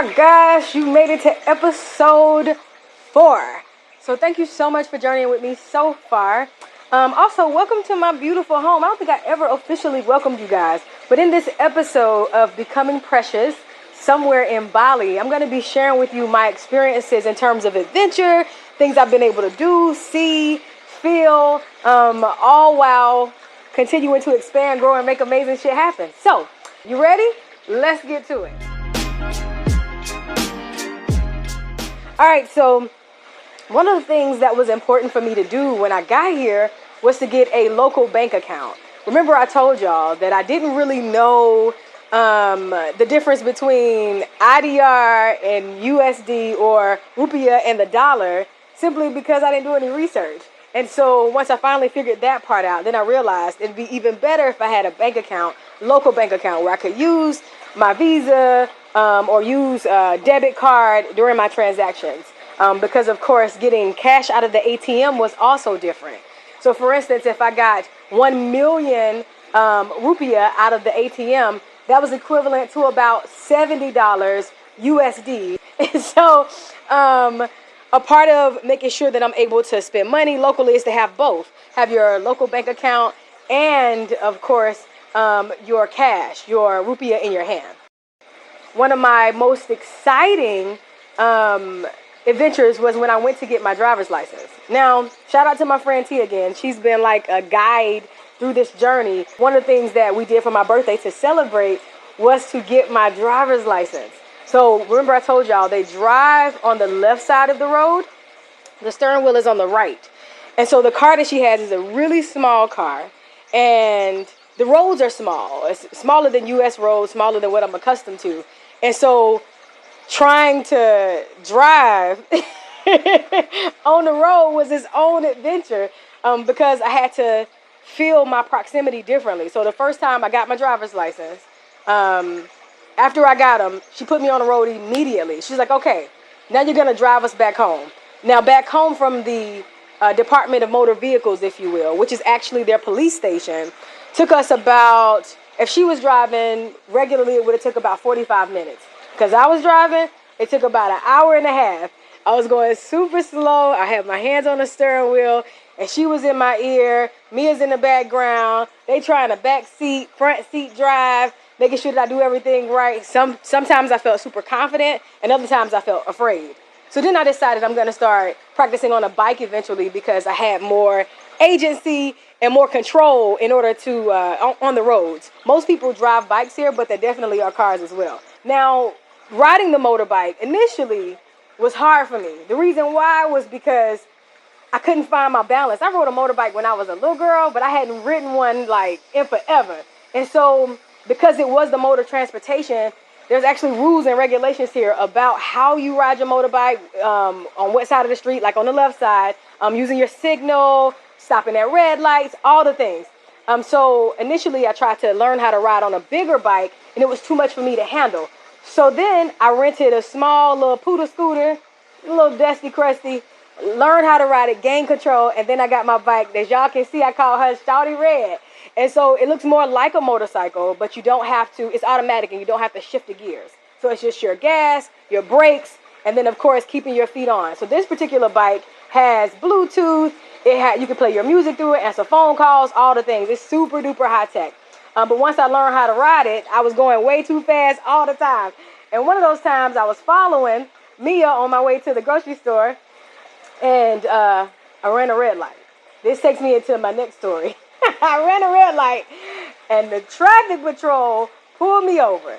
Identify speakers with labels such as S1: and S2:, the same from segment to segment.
S1: my gosh, you made it to episode 4. So thank you so much for journeying with me so far. Also, welcome to my beautiful home. I don't think I ever officially welcomed you guys, but in this episode of Becoming Precious, somewhere in Bali, I'm going to be sharing with you my experiences in terms of adventure, things I've been able to do, see, feel, all while continuing to expand, grow, and make amazing shit happen. So, you ready? Let's get to it. All right, so one of the things that was important for me to do when I got here was to get a local bank account. Remember I told y'all that I didn't really know the difference between IDR and USD or rupiah and the dollar simply because I didn't do any research. And so once I finally figured that part out, then I realized it'd be even better if I had a bank account, local bank account, where I could use my Visa or use a debit card during my transactions. Because, of course, getting cash out of the ATM was also different. So, for instance, if I got 1 million rupiah out of the ATM, that was equivalent to about $70 USD. And so, a part of making sure that I'm able to spend money locally is to have both. Have your local bank account and, of course, your cash, your rupiah in your hand. One of my most exciting adventures was when I went to get my driver's license. Now, shout out to my friend T again. She's been like a guide through this journey. One of the things that we did for my birthday to celebrate was to get my driver's license. So remember I told y'all they drive on the left side of the road. The steering wheel is on the right. And so the car that she has is a really small car. And the roads are small. It's smaller than U.S. roads, smaller than what I'm accustomed to. And so trying to drive on the road was its own adventure because I had to feel my proximity differently. So the first time I got my driver's license, after I got them, she put me on the road immediately. She's like, okay, now you're going to drive us back home. Now back home from the Department of Motor Vehicles, if you will, which is actually their police station, took us about, if she was driving regularly, it would have took about 45 minutes. Because I was driving, it took about an hour and a half. I was going super slow. I had my hands on the steering wheel, and she was in my ear. Mia's in the background. They trying to back seat, front seat drive, making sure that I do everything right. Sometimes I felt super confident, and other times I felt afraid. So then I decided I'm going to start practicing on a bike eventually because I had more agency and more control in order to, on the roads. Most people drive bikes here, but there definitely are cars as well. Now, riding the motorbike initially was hard for me. The reason why was because I couldn't find my balance. I rode a motorbike when I was a little girl, but I hadn't ridden one like in forever. And so because it was the mode of transportation, there's actually rules and regulations here about how you ride your motorbike, on what side of the street, like on the left side, using your signal, stopping at red lights, all the things. So initially I tried to learn how to ride on a bigger bike, and it was too much for me to handle. So then I rented a small little poodle scooter, a little dusty crusty, learned how to ride it, gained control, and then I got my bike. As y'all can see, I call her Shawty Red. And so it looks more like a motorcycle, but you don't have to, it's automatic and you don't have to shift the gears. So it's just your gas, your brakes, and then of course keeping your feet on. So this particular bike has Bluetooth, you can play your music through it, answer phone calls, all the things. It's super duper high tech. But once I learned how to ride it, I was going way too fast all the time. And one of those times I was following Mia on my way to the grocery store, and I ran a red light. This takes me into my next story. I ran a red light, and the traffic patrol pulled me over.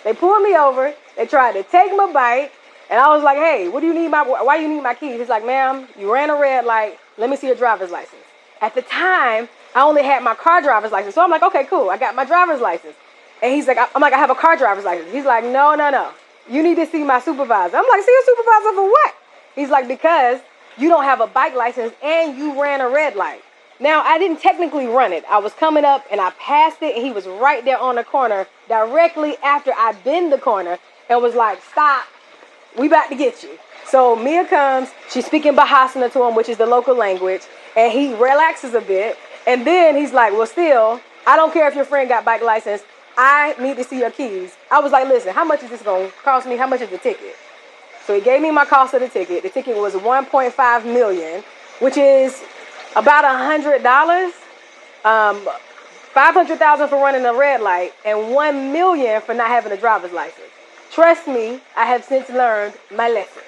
S1: They pulled me over. They tried to take my bike, and I was like, hey, why do you need my keys? He's like, ma'am, you ran a red light. Let me see your driver's license. At the time, I only had my car driver's license. So I'm like, okay, cool. I got my driver's license. And he's like, I'm like, I have a car driver's license. He's like, no. You need to see my supervisor. I'm like, see a supervisor for what? He's like, because you don't have a bike license and you ran a red light. Now, I didn't technically run it. I was coming up and I passed it, and he was right there on the corner directly after I bend the corner and was like, stop. We about to get you. So Mia comes, she's speaking Bahasana to him, which is the local language, and he relaxes a bit. And then he's like, well, still, I don't care if your friend got bike license. I need to see your keys. I was like, listen, how much is this going to cost me? How much is the ticket? So he gave me my cost of the ticket. The ticket was $1.5 million, which is about $100. 500,000 for running a red light and $1 million for not having a driver's license. Trust me, I have since learned my lesson.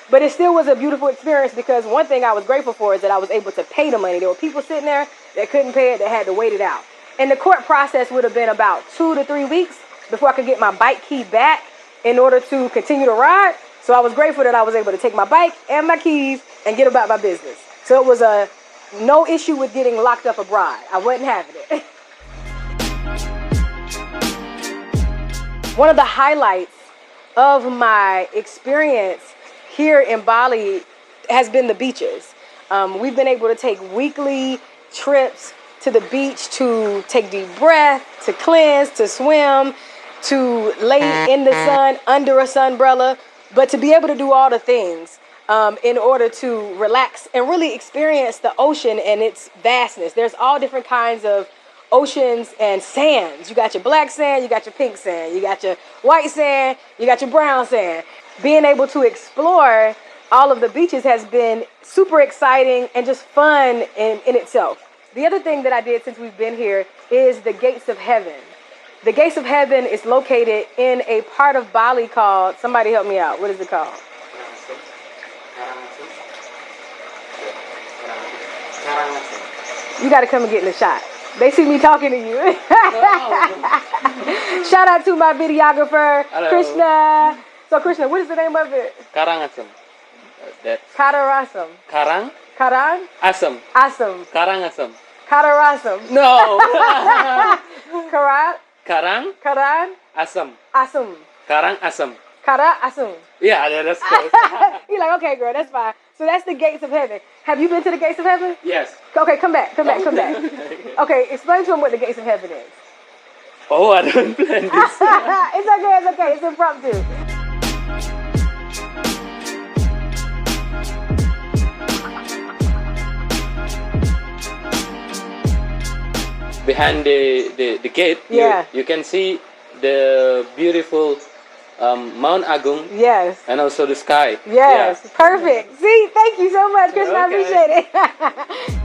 S1: But it still was a beautiful experience because one thing I was grateful for is that I was able to pay the money. There were people sitting there that couldn't pay it, that had to wait it out. And the court process would have been about 2 to 3 weeks before I could get my bike key back in order to continue to ride. So I was grateful that I was able to take my bike and my keys and get about my business. So it was no issue with getting locked up abroad. I wasn't having it. One of the highlights of my experience here in Bali has been the beaches. We've been able to take weekly trips to the beach to take deep breath, to cleanse, to swim, to lay in the sun under a sunbrella, but to be able to do all the things in order to relax and really experience the ocean and its vastness. There's all different kinds of oceans and sands. You got your black sand, you got your pink sand, you got your white sand, you got your brown sand. Being able to explore all of the beaches has been super exciting and just fun in itself. The other thing that I did since we've been here is the Gates of Heaven. The Gates of Heaven is located in a part of Bali called, somebody help me out, what is it called? You got to come and get in the shot. They see me talking to you. Shout out to my videographer, hello. Krishna. So Krishna, what is the name of it?
S2: Karangasem.
S1: Katarasam.
S2: Karang?
S1: Karang?
S2: Asam.
S1: Asam.
S2: Karangasem.
S1: Katarasam.
S2: No.
S1: Karat?
S2: Karang?
S1: Karan?
S2: Asam.
S1: Asam.
S2: Karang Asam.
S1: Kara Asam.
S2: Yeah, that's close.
S1: You're like, okay, girl, that's fine. So that's the Gates of Heaven. Have you been to the Gates of Heaven?
S2: Yes.
S1: Okay, come back. Okay, explain to them what the Gates of Heaven is.
S2: Oh, I don't plan this.
S1: It's okay. It's impromptu.
S2: Behind the gate,
S1: yeah.
S2: you can see the beautiful Mount Agung.
S1: Yes.
S2: And also the sky.
S1: Yes. Yeah. Perfect. See, thank you so much, Krishna. Okay. I appreciate it.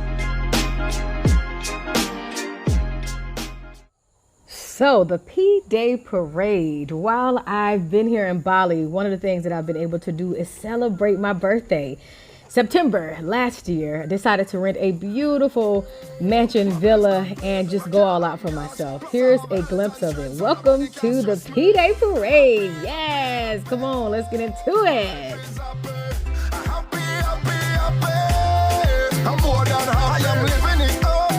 S1: So the P-Day Parade. While I've been here in Bali, one of the things that I've been able to do is celebrate my birthday. September last year, I decided to rent a beautiful mansion villa and just go all out for myself. Here's a glimpse of it. Welcome to the P-Day Parade. Yes, come on, let's get into it. I'm more than high, I'm living it up,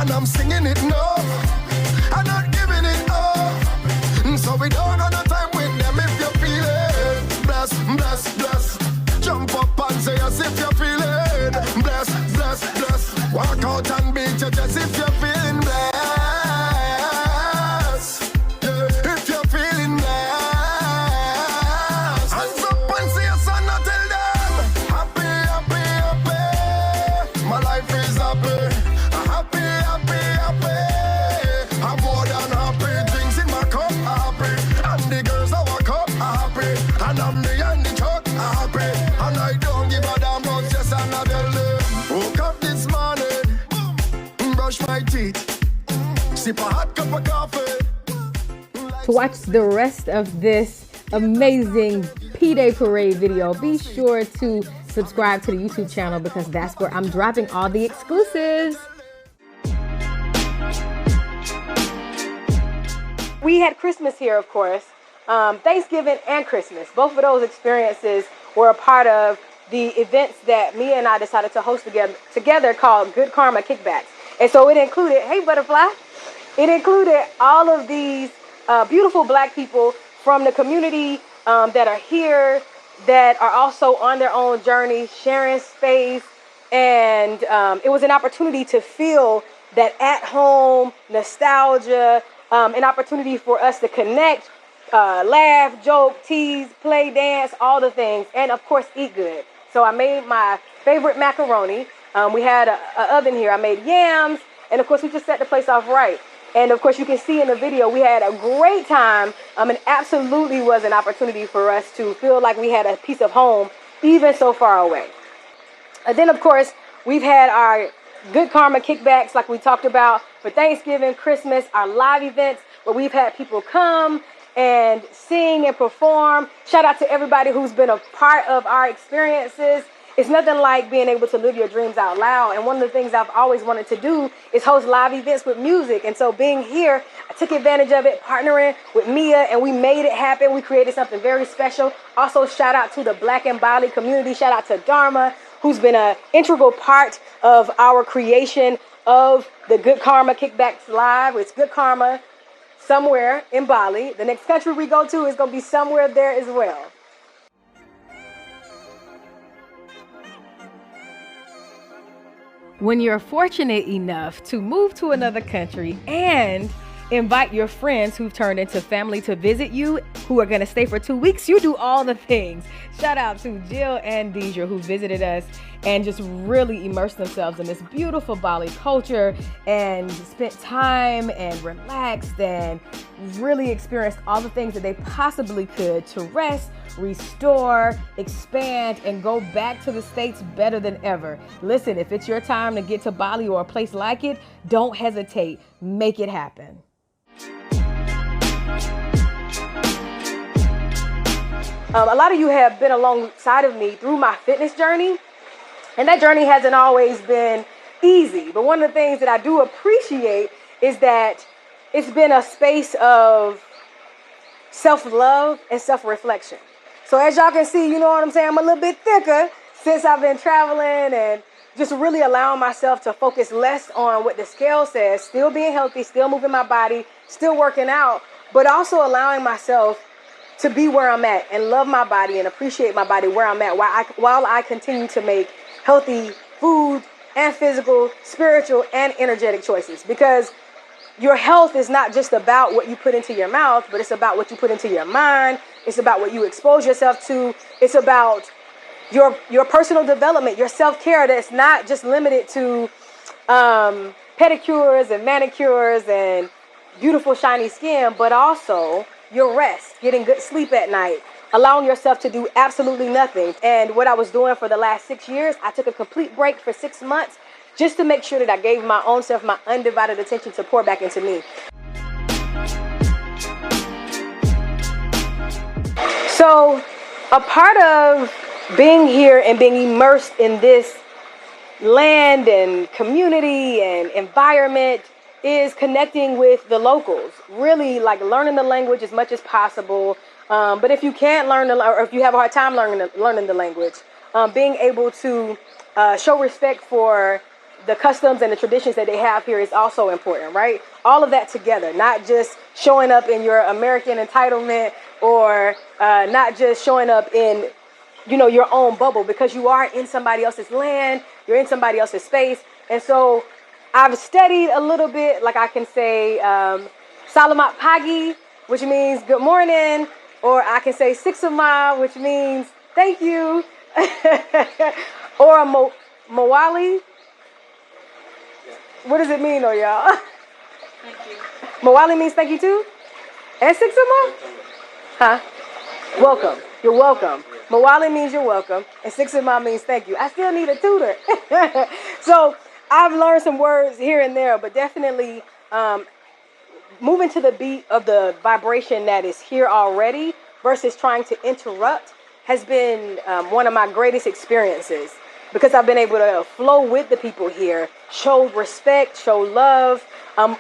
S1: and I'm singing it no, I'm not giving it up, so we don't have no time with them if you feel it. Bless, bless, bless. Jump up and say as if you're feeling blessed, blessed, blessed. Walk out and beat your chest if you're feeling blessed. Yeah, if you're feeling blessed. Hands up and say your son, I tell them happy, happy, happy. My life is happy. Happy, happy, happy. I'm more than happy. Drinks in my cup, happy. And the girls that walk up, happy. And I'm behind the truck, happy. And I don't give a damn about just another day. Woke up this morning, brush my teeth, sip a hot cup of coffee. To watch the rest of this amazing P-Day Parade video, be sure to subscribe to the YouTube channel because that's where I'm dropping all the exclusives. We had Christmas here, of course. Thanksgiving and Christmas. Both of those experiences were a part of the events that Mia and I decided to host together called Good Karma Kickbacks. And so it included, hey butterfly, it included all of these beautiful black people from the community that are here, that are also on their own journey, sharing space. And it was an opportunity to feel that at-home nostalgia, an opportunity for us to connect, laugh, joke, tease, play, dance, all the things, and of course eat good. So I made my favorite macaroni. We had an oven here. I made yams, and of course we just set the place off right. And of course, you can see in the video, we had a great time. It absolutely was an opportunity for us to feel like we had a piece of home, even so far away. And then, of course, we've had our Good Karma kickbacks, like we talked about, for Thanksgiving, Christmas, our live events, where we've had people come and sing and perform. Shout out to everybody who's been a part of our experiences. It's nothing like being able to live your dreams out loud. And one of the things I've always wanted to do is host live events with music. And so being here, I took advantage of it, partnering with Mia, and we made it happen. We created something very special. Also, shout out to the Black and Bali community. Shout out to Dharma, who's been an integral part of our creation of the Good Karma Kickbacks Live. It's Good Karma somewhere in Bali. The next country we go to is going to be somewhere there as well. When you're fortunate enough to move to another country and invite your friends who've turned into family to visit you, who are going to stay for 2 weeks, you do all the things. Shout out to Jill and Deidre, who visited us and just really immersed themselves in this beautiful Bali culture and spent time and relaxed and really experienced all the things that they possibly could to rest, restore, expand, and go back to the States better than ever. Listen, if it's your time to get to Bali or a place like it, don't hesitate. Make it happen. A lot of you have been alongside of me through my fitness journey, and that journey hasn't always been easy. But one of the things that I do appreciate is that it's been a space of self-love and self-reflection. So as y'all can see, you know what I'm saying, I'm a little bit thicker since I've been traveling and just really allowing myself to focus less on what the scale says, still being healthy, still moving my body, still working out, but also allowing myself to be where I'm at and love my body and appreciate my body where I'm at while I continue to make healthy food and physical, spiritual, and energetic choices. Because your health is not just about what you put into your mouth, but it's about what you put into your mind. It's about what you expose yourself to. It's about your personal development, your self-care that's not just limited to pedicures and manicures and beautiful shiny skin, but also your rest, getting good sleep at night, allowing yourself to do absolutely nothing. And what I was doing for the last 6 years, I took a complete break for 6 months just to make sure that I gave my own self my undivided attention to pour back into me. So a part of being here and being immersed in this land and community and environment is connecting with the locals, really like learning the language as much as possible. But if you can't learn, or if you have a hard time learning the language, being able to show respect for the customs and the traditions that they have here is also important, right? All of that together, not just showing up in your American entitlement or not just showing up in, your own bubble, because you are in somebody else's land, you're in somebody else's space. And so I've studied a little bit, like I can say Salamat Pagi, which means good morning, or I can say Siksama, which means thank you, or a Mawali. What does it mean, though, y'all? Thank you. Mawali means thank you too? And Siksama? Huh? Welcome. You're welcome. Mawali means you're welcome, and Siksama means thank you. I still need a tutor. So I've learned some words here and there, but definitely moving to the beat of the vibration that is here already versus trying to interrupt has been one of my greatest experiences, because I've been able to flow with the people here, show respect, show love,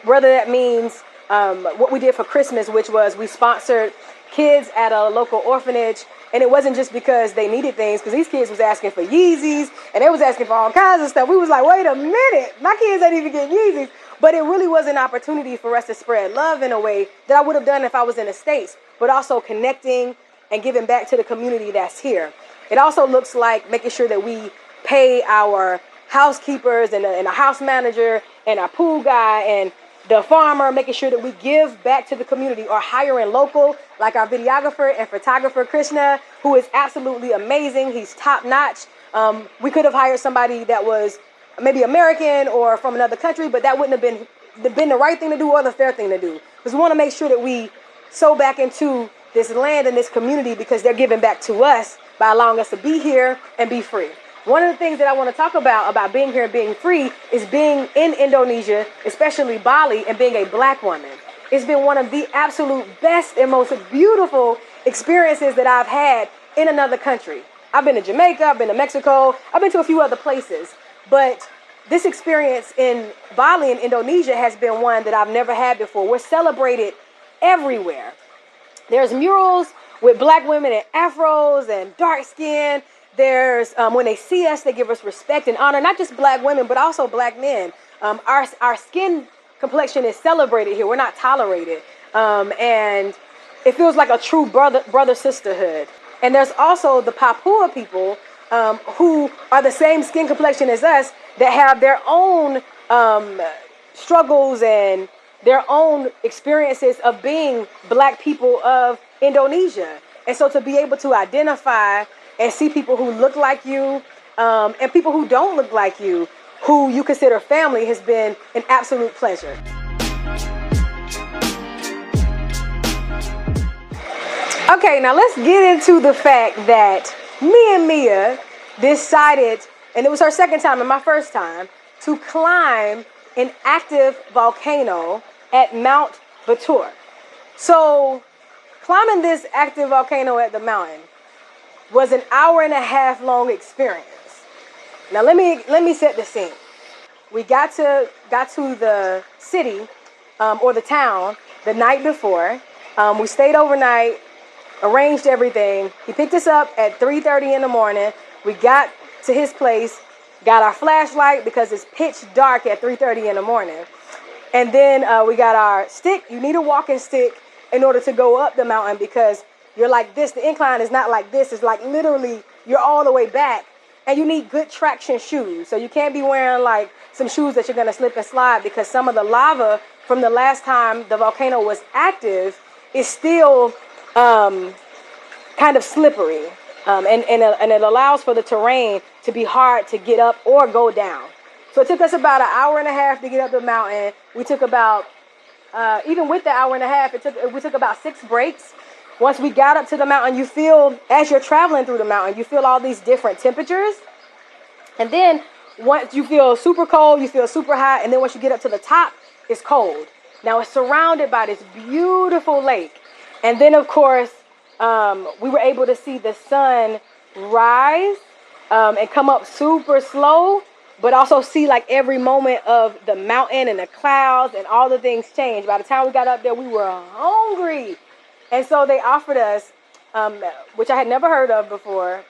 S1: whether that means what we did for Christmas, which was we sponsored kids at a local orphanage. And it wasn't just because they needed things, because these kids was asking for Yeezys and they was asking for all kinds of stuff. We was like, wait a minute, my kids ain't even getting Yeezys. But it really was an opportunity for us to spread love in a way that I would have done if I was in the States, but also connecting and giving back to the community that's here. It also looks like making sure that we pay our housekeepers and a house manager and our pool guy and the farmer, making sure that we give back to the community, or hiring local, like our videographer and photographer, Krishna, who is absolutely amazing. He's top notch. We could have hired somebody that was maybe American or from another country, but that wouldn't have been been the right thing to do or the fair thing to do. Because we want to make sure that we sow back into this land and this community because they're giving back to us by allowing us to be here and be free. One of the things that I want to talk about being here and being free is being in Indonesia, especially Bali, and being a black woman. It's been one of the absolute best and most beautiful experiences that I've had in another country. I've been to Jamaica, I've been to Mexico, I've been to a few other places, but this experience in Bali in Indonesia has been one that I've never had before. We're celebrated everywhere. There's murals with black women in afros and dark skin. There's, when they see us, they give us respect and honor, not just black women, but also black men. Our skin complexion is celebrated here. We're not tolerated. And it feels like a true brother sisterhood. And there's also the Papua people who are the same skin complexion as us that have their own struggles and their own experiences of being black people of Indonesia. And so to be able to identify and see people who look like you and people who don't look like you, who you consider family, has been an absolute pleasure. Okay, now let's get into the fact that me and Mia decided, and it was her second time and my first time, to climb an active volcano at Mount Batur. So climbing this active volcano at the mountain was an 1.5 hour long experience. Now let me set the scene. We got to the city or the town the night before. We stayed overnight, arranged everything. He picked us up at 3:30 in the morning. We got to his place, got our flashlight because it's pitch dark at 3:30 in the morning. And then we got our stick. You need a walking stick in order to go up the mountain because you're like this. The incline is not like this. It's like literally you're all the way back. And you need good traction shoes. So you can't be wearing like some shoes that you're going to slip and slide because some of the lava from the last time the volcano was active is still kind of slippery. And it allows for the terrain to be hard to get up or go down. So it took us about 1.5 hours to get up the mountain. We took about, even with the 1.5 hours, we took about 6 breaks. Once we got up to the mountain, you feel, as you're traveling through the mountain, you feel all these different temperatures. And then once you feel super cold, you feel super hot. And then once you get up to the top, it's cold. Now it's surrounded by this beautiful lake. And then, of course, we were able to see the sun rise and come up super slow, but also see like every moment of the mountain and the clouds and all the things change. By the time we got up there, we were hungry. And so they offered us, which I had never heard of before.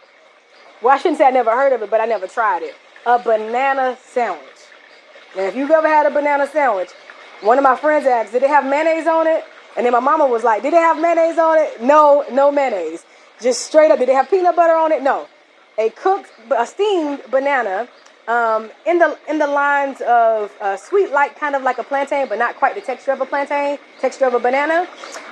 S1: Well, I shouldn't say I never heard of it, but I never tried it. A banana sandwich. Now, if you've ever had a banana sandwich, one of my friends asked, did it have mayonnaise on it? And then my mama was like, did it have mayonnaise on it? No, no mayonnaise. Just straight up. Did it have peanut butter on it? No. A steamed banana in the lines of sweet, like kind of like a plantain, but not quite the texture of a plantain, texture of a banana.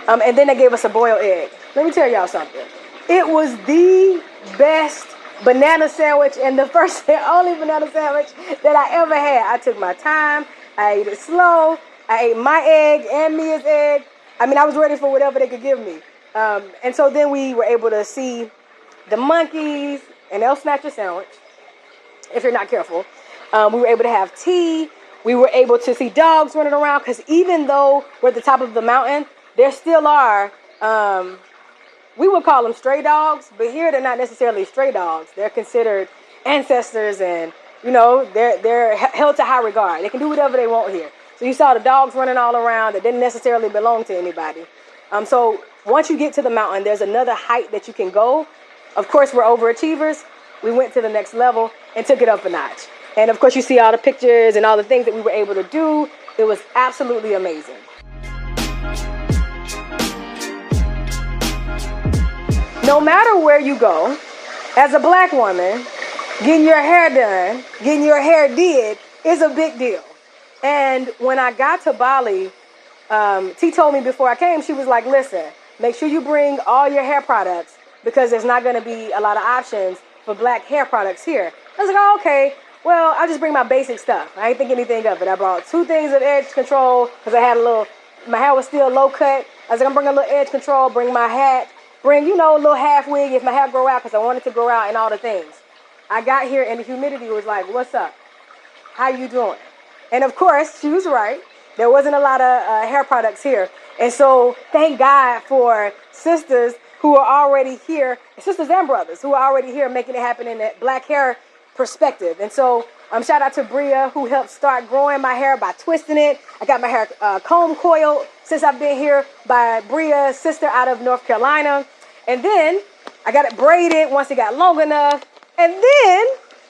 S1: And then they gave us a boiled egg. Let me tell y'all something. It was the best banana sandwich and the first and only banana sandwich that I ever had. I took my time. I ate it slow. I ate my egg and Mia's egg. I mean, I was ready for whatever they could give me. And so then we were able to see the monkeys, and they'll snatch your sandwich if you're not careful. We were able to have tea. We were able to see dogs running around because even though we're at the top of the mountain, there still are, we would call them stray dogs, but here they're not necessarily stray dogs. They're considered ancestors and, you know, they're held to high regard. They can do whatever they want here. So you saw the dogs running all around that didn't necessarily belong to anybody. So once you get to the mountain, there's another height that you can go. Of course, we're overachievers. We went to the next level and took it up a notch. And of course, you see all the pictures and all the things that we were able to do. It was absolutely amazing. No matter where you go, as a black woman, getting your hair done, getting your hair did is a big deal. And when I got to Bali, T told me before I came, she was like, listen, make sure you bring all your hair products because there's not going to be a lot of options for black hair products here. I was like, oh, okay. Well, I just bring my basic stuff. I ain't think anything of it. I brought 2 things of edge control because I had my hair was still low cut. I was like, I'm bringing a little edge control, bring my hat, bring, a little half wig if my hair grow out because I wanted to grow out and all the things. I got here and the humidity was like, what's up? How you doing? And of course, she was right. There wasn't a lot of hair products here. And so thank God for sisters who are already here, sisters and brothers who are already here making it happen in that black hair perspective. And so shout out to Bria who helped start growing my hair by twisting it. I got my hair comb coiled since I've been here by Bria's sister out of North Carolina. And then I got it braided once it got long enough. And then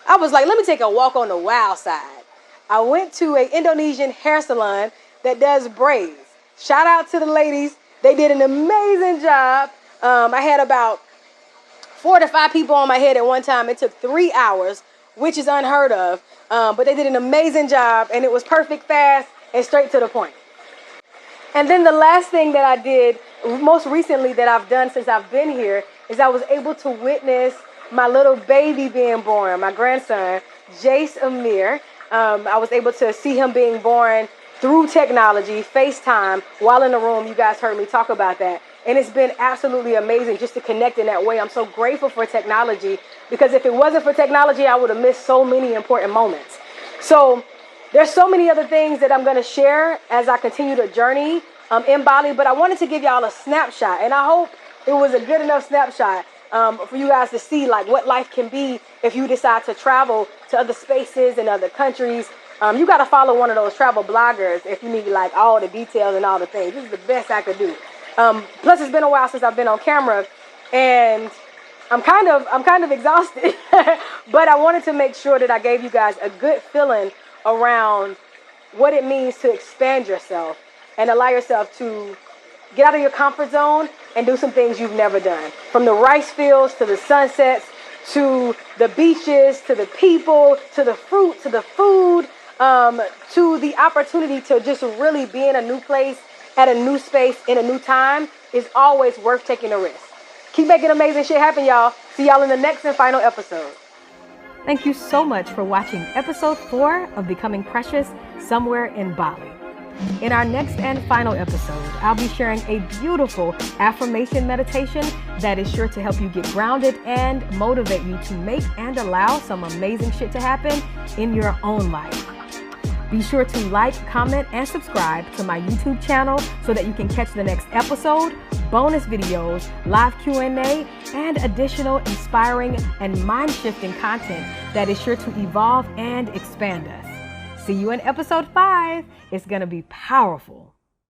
S1: I was like, let me take a walk on the wild side. I went to an Indonesian hair salon that does braids. Shout out to the ladies. They did an amazing job. I had about 4 to 5 people on my head at one time. It took 3 hours, which is unheard of. But they did an amazing job, and it was perfect, fast, and straight to the point. And then the last thing that I did most recently that I've done since I've been here is I was able to witness my little baby being born, my grandson, Jace Amir. I was able to see him being born through technology, FaceTime, while in the room. You guys heard me talk about that. And it's been absolutely amazing just to connect in that way. I'm so grateful for technology because if it wasn't for technology, I would have missed so many important moments. So there's so many other things that I'm going to share as I continue the journey in Bali. But I wanted to give y'all a snapshot. And I hope it was a good enough snapshot for you guys to see like what life can be if you decide to travel to other spaces and other countries. You got to follow one of those travel bloggers if you need like all the details and all the things. This is the best I could do. Plus, it's been a while since I've been on camera, and I'm kind of exhausted. But I wanted to make sure that I gave you guys a good feeling around what it means to expand yourself and allow yourself to get out of your comfort zone and do some things you've never done. From the rice fields to the sunsets, to the beaches, to the people, to the fruit, to the food, to the opportunity to just really be in a new place, at a new space, in a new time, is always worth taking a risk. Keep making amazing shit happen, y'all. See y'all in the next and final episode. Thank you so much for watching episode 4 of Becoming Precious Somewhere in Bali. In our next and final episode, I'll be sharing a beautiful affirmation meditation that is sure to help you get grounded and motivate you to make and allow some amazing shit to happen in your own life. Be sure to like, comment, and subscribe to my YouTube channel so that you can catch the next episode, bonus videos, live Q&A, and additional inspiring and mind-shifting content that is sure to evolve and expand us. See you in episode 5. It's going to be powerful.